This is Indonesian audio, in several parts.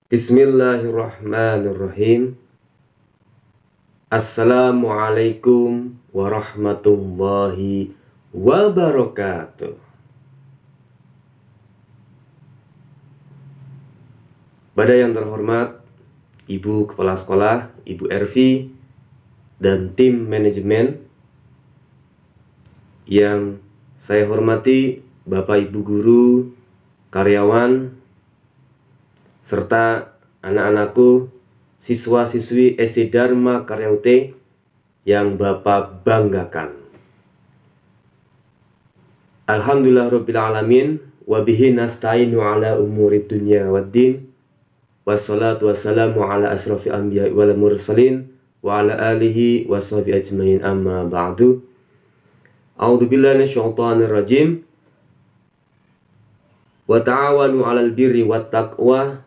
Bismillahirrahmanirrahim. Assalamualaikum warahmatullahi wabarakatuh. Pada yang terhormat Ibu Kepala Sekolah, Ibu Ervi, dan tim manajemen yang saya hormati, Bapak Ibu guru, karyawan, serta anak-anakku, siswa-siswi SD Dharma Karya UT yang Bapak banggakan. Alhamdulillahirrabbilalamin, wabihi nasta'inu ala umuri dunya waddin, wassalatu wassalamu ala asrafi anbiya wal mursalin, wa ala alihi wa sahbihi ajmain, amma ba'du. A'udzubillahi minasyaitonir rajim. Wa ta'awanu 'alal birri wat taqwa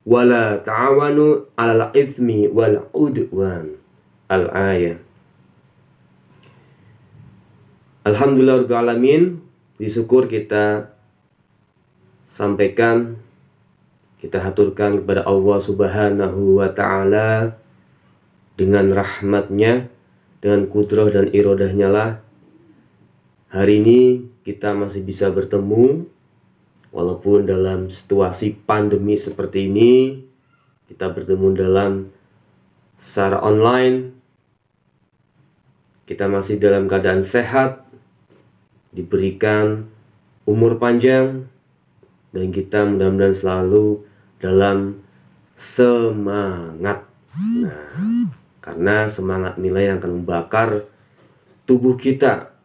wala ta'awanu 'alal itsmi wal 'udwan. Al-ayah. Alhamdulillahirabbil alamin, disyukur kita sampaikan, kita haturkan kepada Allah Subhanahu wa ta'ala dengan rahmatnya, dengan kudrah dan irodahnya lah hari ini kita masih bisa bertemu. Walaupun dalam situasi pandemi seperti ini, kita bertemu dalam secara online, kita masih dalam keadaan sehat, diberikan umur panjang, dan kita mudah-mudahan selalu dalam semangat. Nah, karena semangat nilai yang akan membakar tubuh kita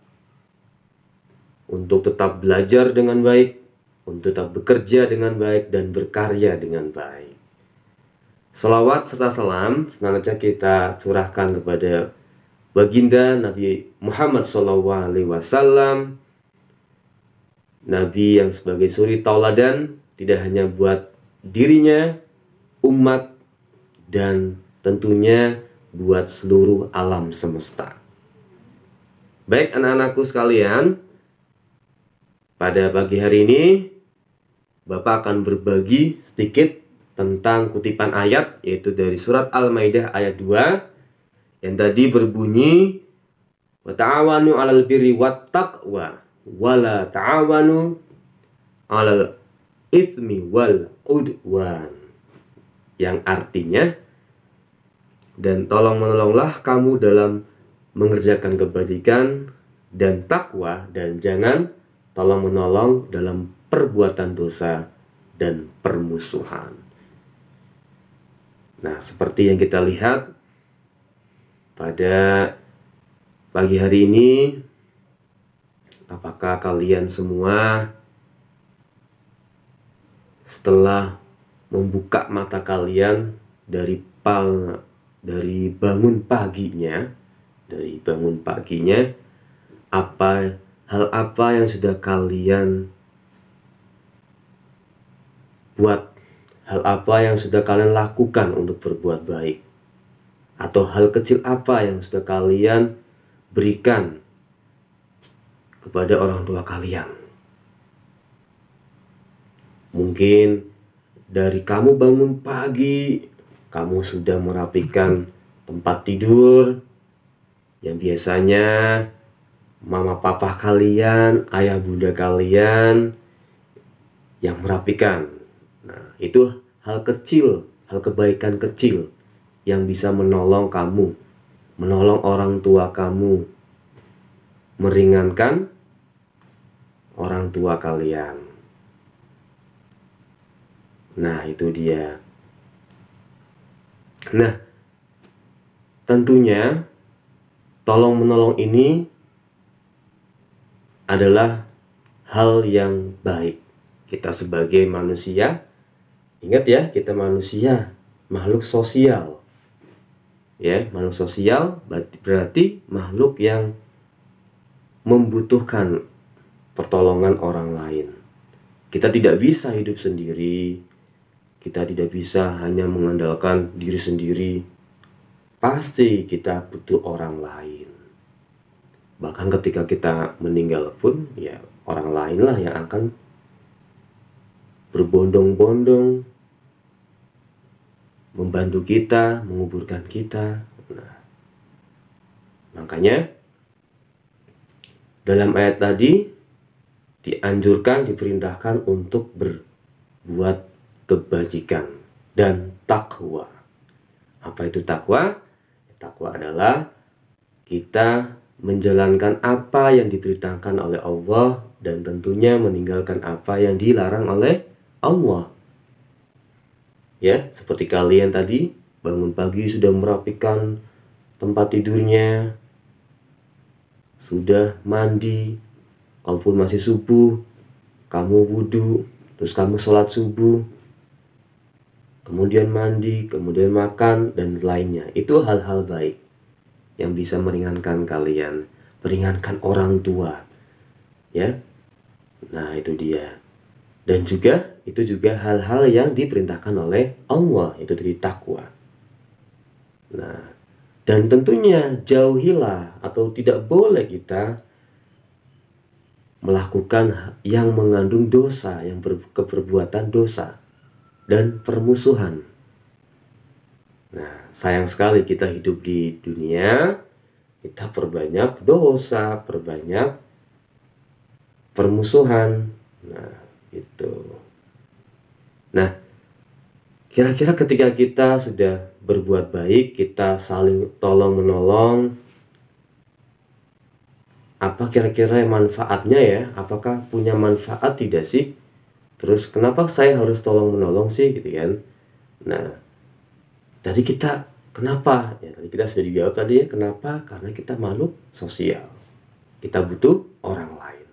untuk tetap belajar dengan baik, untuk tetap bekerja dengan baik dan berkarya dengan baik. Salawat serta salam senantiasa kita curahkan kepada baginda Nabi Muhammad SAW, Nabi yang sebagai suri tauladan tidak hanya buat dirinya, umat, dan tentunya buat seluruh alam semesta. Baik anak-anakku sekalian, pada pagi hari ini Bapak akan berbagi sedikit tentang kutipan ayat, yaitu dari surat Al-Maidah ayat 2 yang tadi berbunyi wa ta'awanu 'alal birri wat taqwa wala ta'awanu 'alal itsmi wal 'udwan, yang artinya, dan tolong-menolonglah kamu dalam mengerjakan kebajikan dan takwa, dan jangan tolong-menolong dalam perbuatan dosa dan permusuhan. Nah, seperti yang kita lihat pada pagi hari ini, apakah kalian semua setelah membuka mata kalian dari bangun paginya, hal apa yang sudah kalian buat, hal apa yang sudah kalian lakukan untuk berbuat baik, atau hal kecil apa yang sudah kalian berikan kepada orang tua kalian. Mungkin dari kamu bangun pagi, kamu sudah merapikan tempat tidur yang biasanya mama papa kalian, ayah bunda kalian yang merapikan. Nah, itu hal kecil, hal kebaikan kecil yang bisa menolong kamu, menolong orang tua kamu, meringankan orang tua kalian. Nah, itu dia. Nah, tentunya tolong menolong ini adalah hal yang baik. Kita sebagai manusia, ingat ya, kita manusia, makhluk sosial. Ya, makhluk sosial berarti makhluk yang membutuhkan pertolongan orang lain. Kita tidak bisa hidup sendiri. Kita tidak bisa hanya mengandalkan diri sendiri. Pasti kita butuh orang lain. Bahkan ketika kita meninggal pun, ya orang lainlah yang akan berbondong-bondong membantu kita, menguburkan kita. Nah, makanya dalam ayat tadi dianjurkan, diperintahkan untuk berbuat kebajikan dan takwa. Apa itu takwa? Takwa adalah kita menjalankan apa yang diperintahkan oleh Allah dan tentunya meninggalkan apa yang dilarang oleh Allah. Ya, seperti kalian tadi bangun pagi sudah merapikan tempat tidurnya, sudah mandi, kalaupun masih subuh, kamu wudhu, terus kamu sholat subuh, kemudian mandi, kemudian makan, dan lainnya. Itu hal-hal baik yang bisa meringankan kalian, meringankan orang tua. Ya, nah itu dia. Dan juga, itu juga hal-hal yang diperintahkan oleh Allah, itu dari takwa. Nah, dan tentunya jauhilah atau tidak boleh kita melakukan yang mengandung dosa, yang keperbuatan dosa dan permusuhan. Nah, sayang sekali kita hidup di dunia, kita perbanyak dosa, perbanyak permusuhan. Nah, itu. Nah, kira-kira ketika kita sudah berbuat baik, kita saling tolong-menolong, apa kira-kira manfaatnya ya? Apakah punya manfaat tidak sih? Terus kenapa saya harus tolong-menolong sih gitu kan? Nah, tadi kita kenapa? Ya tadi kita sudah dijawab tadi ya, kenapa? Karena kita makhluk sosial. Kita butuh orang lain.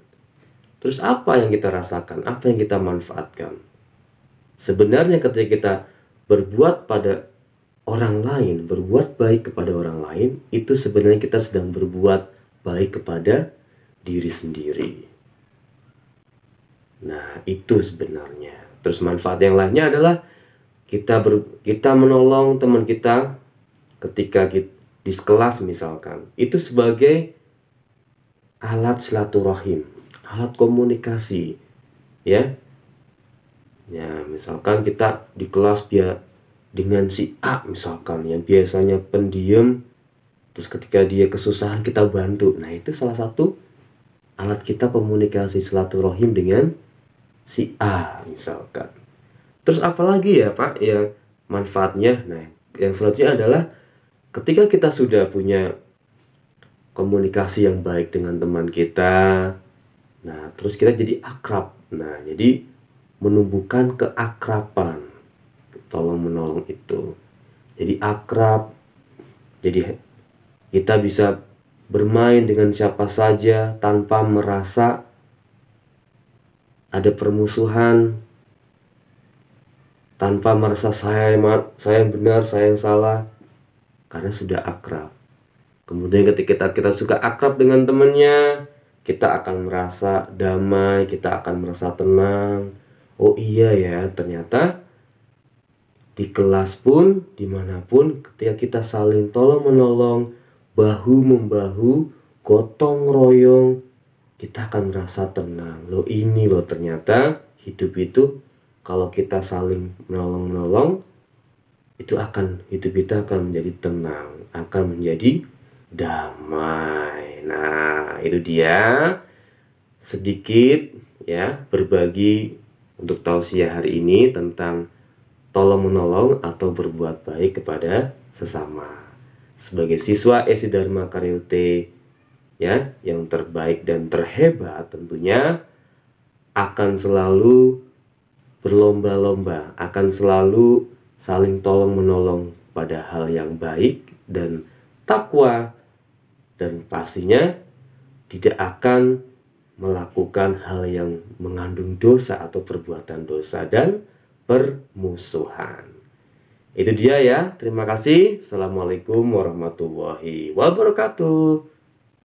Terus apa yang kita rasakan? Apa yang kita manfaatkan? Sebenarnya ketika kita berbuat pada orang lain, berbuat baik kepada orang lain, itu sebenarnya kita sedang berbuat baik kepada diri sendiri. Nah, itu sebenarnya. Terus manfaat yang lainnya adalah kita menolong teman kita ketika di kelas misalkan. Itu sebagai alat silaturahim, alat komunikasi, ya. Ya, misalkan kita di kelas dengan si A misalkan yang biasanya pendiam, terus ketika dia kesusahan kita bantu. Nah, itu salah satu alat kita komunikasi silaturahim dengan si A misalkan. Terus apalagi ya Pak ya manfaatnya? Nah, yang selanjutnya adalah ketika kita sudah punya komunikasi yang baik dengan teman kita, nah terus kita jadi akrab. Nah, jadi menumbuhkan keakraban, tolong menolong itu. Jadi akrab, jadi kita bisa bermain dengan siapa saja tanpa merasa ada permusuhan, tanpa merasa saya yang benar, saya yang salah, karena sudah akrab. Kemudian ketika kita suka akrab dengan temannya, kita akan merasa damai, kita akan merasa tenang. Oh iya ya, ternyata di kelas pun, dimanapun, ketika kita saling tolong-menolong, bahu-membahu, gotong royong, kita akan merasa tenang. Loh ini loh ternyata hidup itu kalau kita saling menolong-menolong, itu hidup kita akan menjadi tenang, akan menjadi damai. Nah, itu dia sedikit ya berbagi untuk tausiah hari ini tentang tolong-menolong atau berbuat baik kepada sesama. Sebagai siswa SD Dharma Karya UT ya, yang terbaik dan terhebat tentunya akan selalu berlomba-lomba, akan selalu saling tolong-menolong pada hal yang baik dan takwa, dan pastinya tidak akan melakukan hal yang mengandung dosa atau perbuatan dosa dan permusuhan. Itu dia ya. Terima kasih. Assalamualaikum warahmatullahi wabarakatuh.